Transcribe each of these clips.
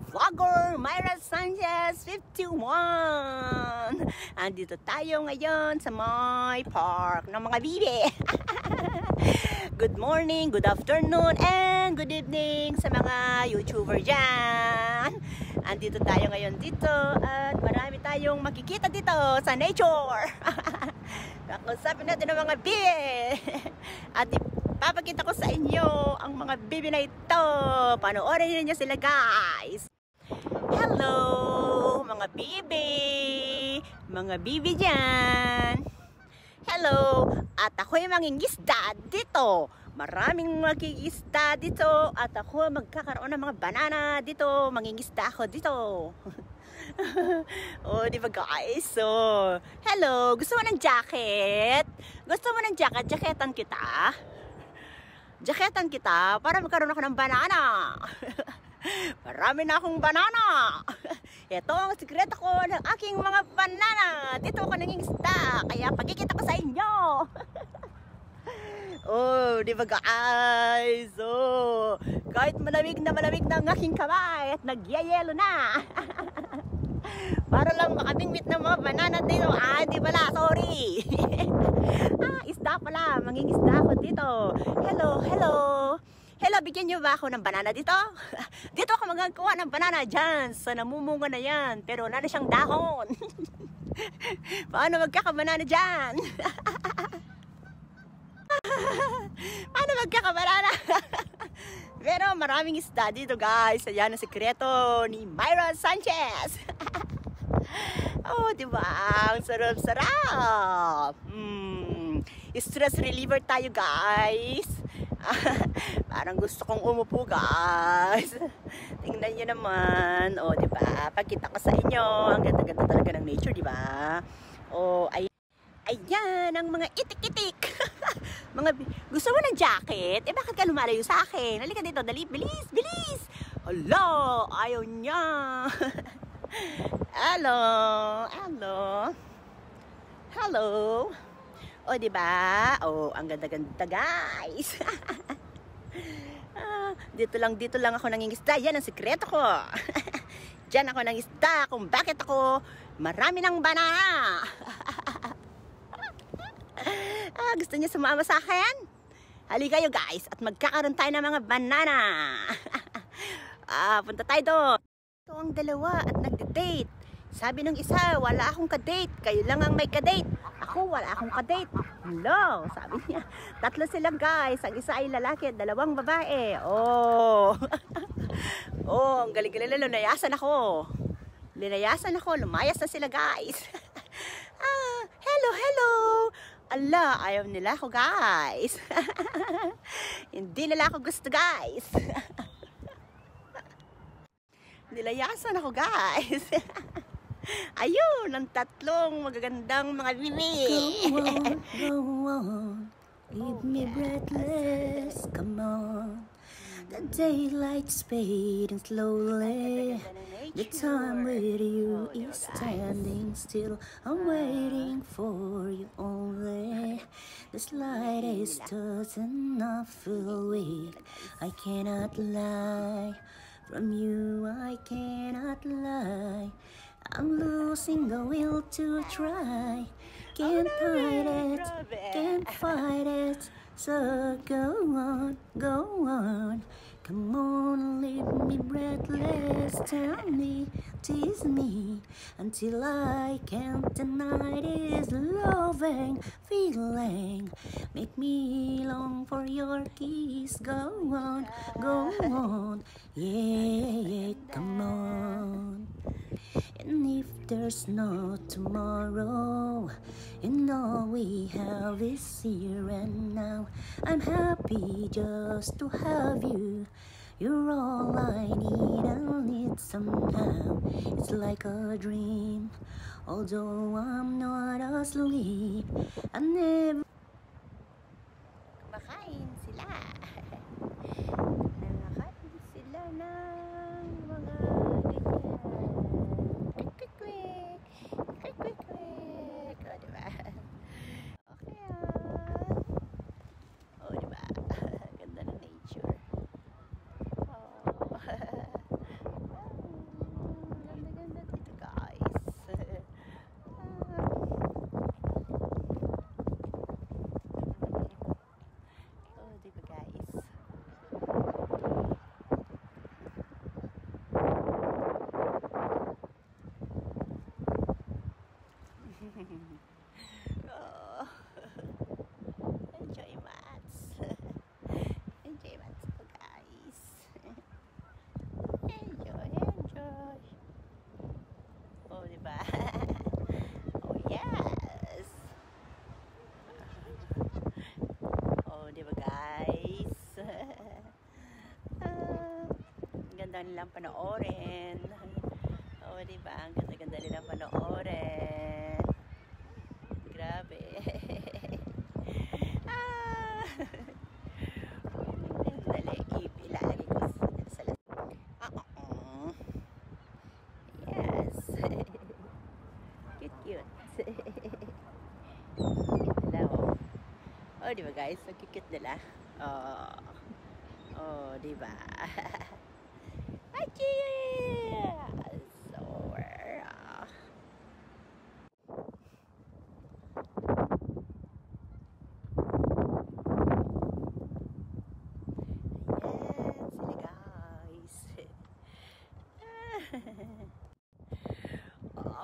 vlogger Myra Sanchez 51. Andito tayo ngayon sa my park ng mga bibi. Good morning, good afternoon, and good evening sa mga YouTuber dyan. Andito tayo ngayon dito at marami tayong makikita dito sa nature. Kakusapin natin ang mga bibi. At papakita ko sa inyo ang mga bibi na ito. Panoorin niyo sila, guys. Hello, mga bibi. Mga bibi dyan. Hello. At ako'y mangingisda dito. Maraming makigisda dito. At ako magkakaroon ng mga banana dito. Mangingisda ako dito. Oh, di ba guys? So, hello. Gusto mo ng jacket? Gusto mo ng jacket? Jacketan kita? Jacketan kita para magkaroon ako ng banana. Marami na akong banana. Ito ang sikreto ko ng aking mga banana. Dito ako nangingisda. Kaya pagkikita ko sa inyo. Oh, di ba guys? Oh, kahit malamig na ang aking kamay at nagyayelo na. Para lang makabingwit ng mga banana dito. Ah, di pala, sorry. Isda pala, mangingisda ako dito. Hello, hello. Hello, bigyan niyo ba ako ng banana dito? Dito ako magagawa ng banana dyan. Sa namumunga na yan. Pero wala na siyang dahon. Paano magkakabanana dyan? Paano magkakabanana? Pero maraming isda dito, guys. Ayan ang sikreto ni Myra Sanchez. Oh, diba? Ang sarap-sarap. Stress reliever tayo, guys. Parang gusto kong umupo, guys. Tingnan nyo naman. Oh, diba? Pagkita ko sa inyo, ang ganda-ganda talaga ng nature, diba? Oh, ayan ang mga itik-itik. Gusto mo ng jacket? Eh, bakit ka lumalayo sa akin? Halika dito, dali, bilis, bilis. Hello, ayaw niya. Hello, hello. Hello. O, diba? O, ang ganda-ganda, guys. Dito lang ako nangingisda. Yan ang sikreto ko. Diyan ako nangingisda kung bakit ako marami ng banana. Gusto niyo sumama sa akin? Halika kayo, guys, at magkakaroon tayo ng mga banana. Punta tayo doon. Ito ang dalawa at nagde-date. Sabi ng isa, wala akong kadate. Kayo lang ang may kadate. Ako, wala akong kadate. Hello, sabi niya. Tatlo sila, guys. Ang isa ay lalaki at dalawang babae. Oh. Oh, ang galing-galing. Linayasan ako. Lumayas na sila, guys. Hello, hello. Ala, ayaw nila ako, guys. Hindi nila ako gusto, guys. Nilayasan ako, guys. Ayun, ang tatlong magagandang mga bibi. Go on, leave me breathless. Come on, the daylight's fading slowly. The time with you is standing still. I'm waiting for you only. The slightest touch and I feel weak. I cannot lie. From you I cannot lie. I'm losing the will to try. Can't hide it, can't fight it. So go on, go on. Come on, leave me breathless. Tell me, tease me, until I can't deny this loving feeling. Make me long for your kiss. Go on, yeah, come on. And if there's no tomorrow, and all we have is here and now, I'm happy just to have you. You're all I need, I'll need somehow. It's like a dream, although I'm not asleep. I never... Kumakain sila. Nakakain sila ng mga ganyan. Quick. O, diba? Okay, O, diba? Ganda ng nature. Oh. nilang panoorin. Oh, diba? Ang ganda-ganda nilang panoorin. Grabe. Dali, ilalagay ko sa yes. Cute. Oh, diba guys? Ang cute nila. Oh, diba? So,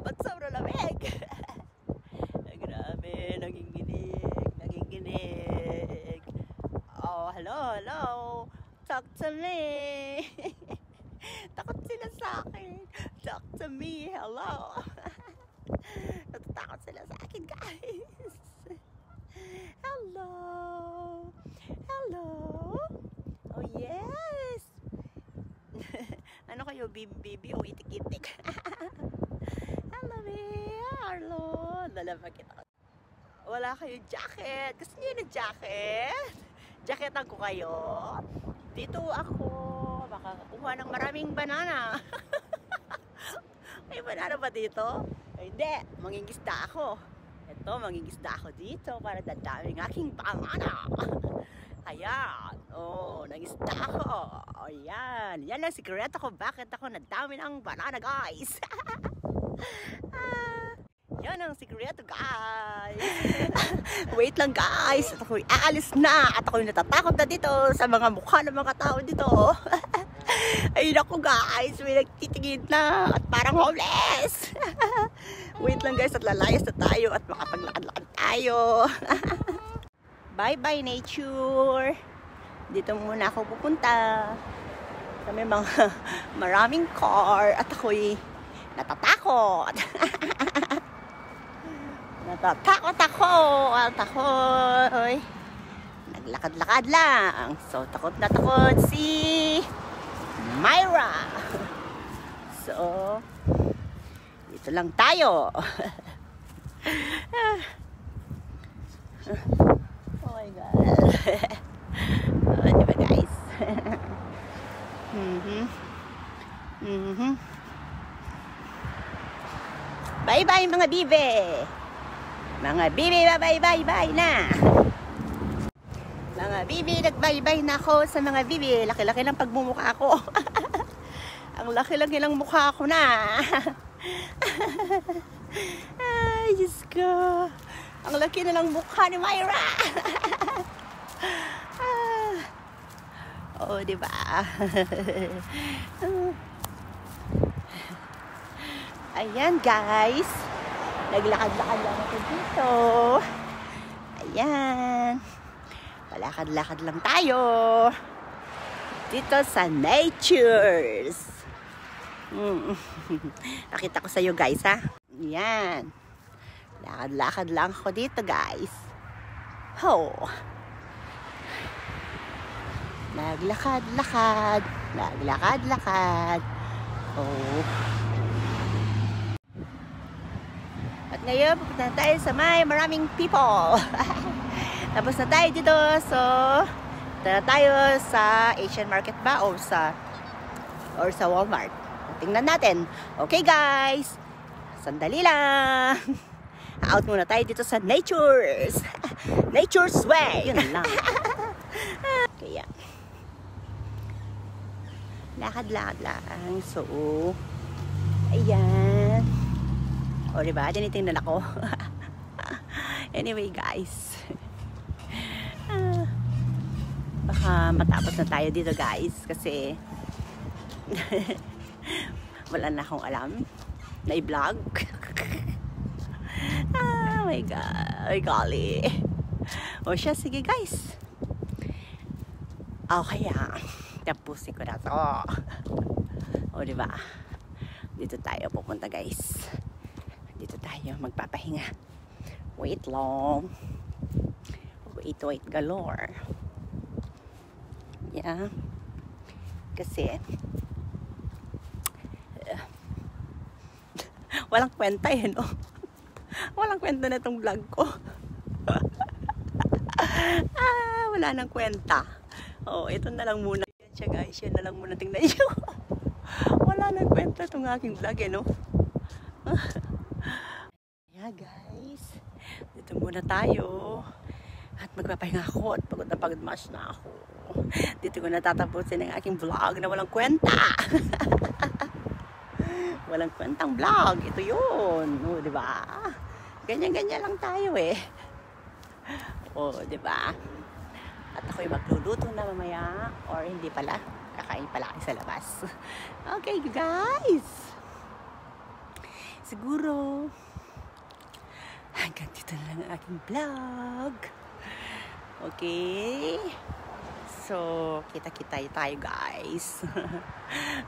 ba't sobrang lamig? Grabe, naginginig. Oh, hello. Talk to me. Takot sila sa akin. Talk to me, hello. Natatakot sila sa akin, guys. Hello. Oh, yes. Ano kayo, bibi o itik-itik? Hello. Lalabag kita. Wala kayo jacket. Gusto niyo ng jacket? Jacketan ko kayo. Dito ako. Makakakuha ng maraming banana. May banana ba dito? Ay, hindi. Mangingisda ako. Ito, mangingisda ako dito para dadaming aking banana. Ayan. Oh, nangisda ako. Ayan. Yan lang sikreto ko. Bakit ako nadami ng banana, guys? Yan ang sikreto, guys. Wait lang, guys. At ako'y aalis na. At ako'y natatakot na dito sa mga mukha ng mga tao dito. Ayun ako, guys. May nagtitingin na. At parang homeless. Wait lang, guys. At lalayas na tayo. At makapaglakad-lakad tayo. Bye-bye, nature. Dito muna ako pupunta. Kami mga maraming car. At ako'y natatakot. Natatakot ako. At ako'y naglakad-lakad lang. So, takot na takot si Myra. So, dito lang tayo. Oh my God. Oh, diba, guys? Bye-bye, mga bibe. Mga bibi, bye-bye na. Mga bibi, nag-bye-bye na ako sa mga bibi. Laki-laki lang pagmumukha ko. Ang laki-laki lang mukha ko na. Ay, Diyos ko. Ang laki na lang mukha ni Myra. Oh, diba? Ayan, guys. Naglakad-lakad lang ako dito. Ayan. Palakad-lakad lang tayo. Dito sa Natures. Nakita ko sa iyo, guys, ha? Ayan. Lakad-lakad lang ako dito, guys. Ho. Naglakad-lakad. Naglakad-lakad. Oh. At ngayon, pupunta na tayo sa maraming people. Tapos na tayo dito. So, tara tayo sa Asian Market ba? O sa Walmart. Tingnan natin. Okay, guys. Sandali lang. Out muna tayo dito sa Natures. Nature's Way. Yun lang. Kaya, lakad-lakad lang. So, ayan. O, diba? Tinitingnan ako. Anyway, guys. Baka matapos na tayo dito, guys. Kasi, wala na akong alam na i-vlog. Oh my God. Ay, golly. O siya, sige, guys. O, kaya, tapusin ko na to. O, diba? Dito tayo pupunta, guys. Dito tayo magpapahinga. Wait long. Wait galore. Yeah. Kasi Walang kwenta no? Walang kwenta na itong vlog ko. Wala nang kwenta. Ito na lang muna. Yan siya guys, yan na lang muna. Tingnan nyo. Wala nang kwenta itong aking vlog no? Yeah guys, dito muna tayo. At magpapahinga ako at pagod mas na ako. Dito ko natatapusin ang aking vlog na walang kwenta. Walang kwentang vlog. Ito yun. Diba? Ganyan-ganyan lang tayo diba? At ako'y magluluto na mamaya. Or hindi pala. Kakain pala kayo sa labas. Okay guys. Siguro hanggang dito na lang ang aking vlog. Okay. So, kita-kita tayo guys.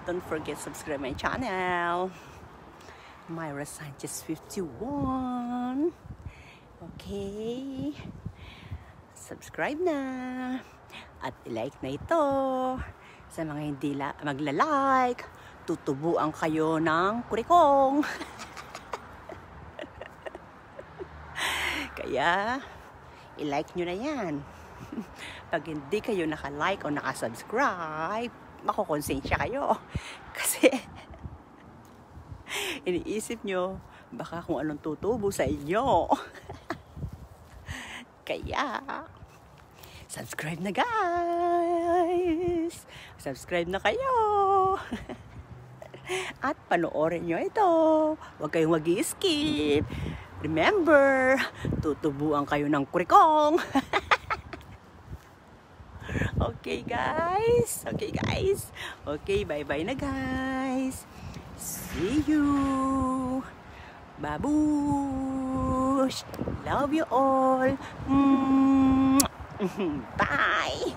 Don't forget subscribe my channel. Myra Sanchez 51. Okay. Subscribe na. At i-like na ito. Sa mga hindi magla-like, tutubuan kayo ng kurikong. Kaya, i-like nyo na yan. Pag hindi kayo naka-like o naka-subscribe, makukonsensya kayo. Kasi, iniisip nyo, baka kung anong tutubo sa inyo. Kaya, subscribe na guys! Subscribe na kayo! At panoorin nyo ito. Huwag kayong mag-i-skip. Remember, tutubuan kayo ng kurikong. Okay guys. Okay, bye-bye na guys. See you. Babush. Love you all. Bye.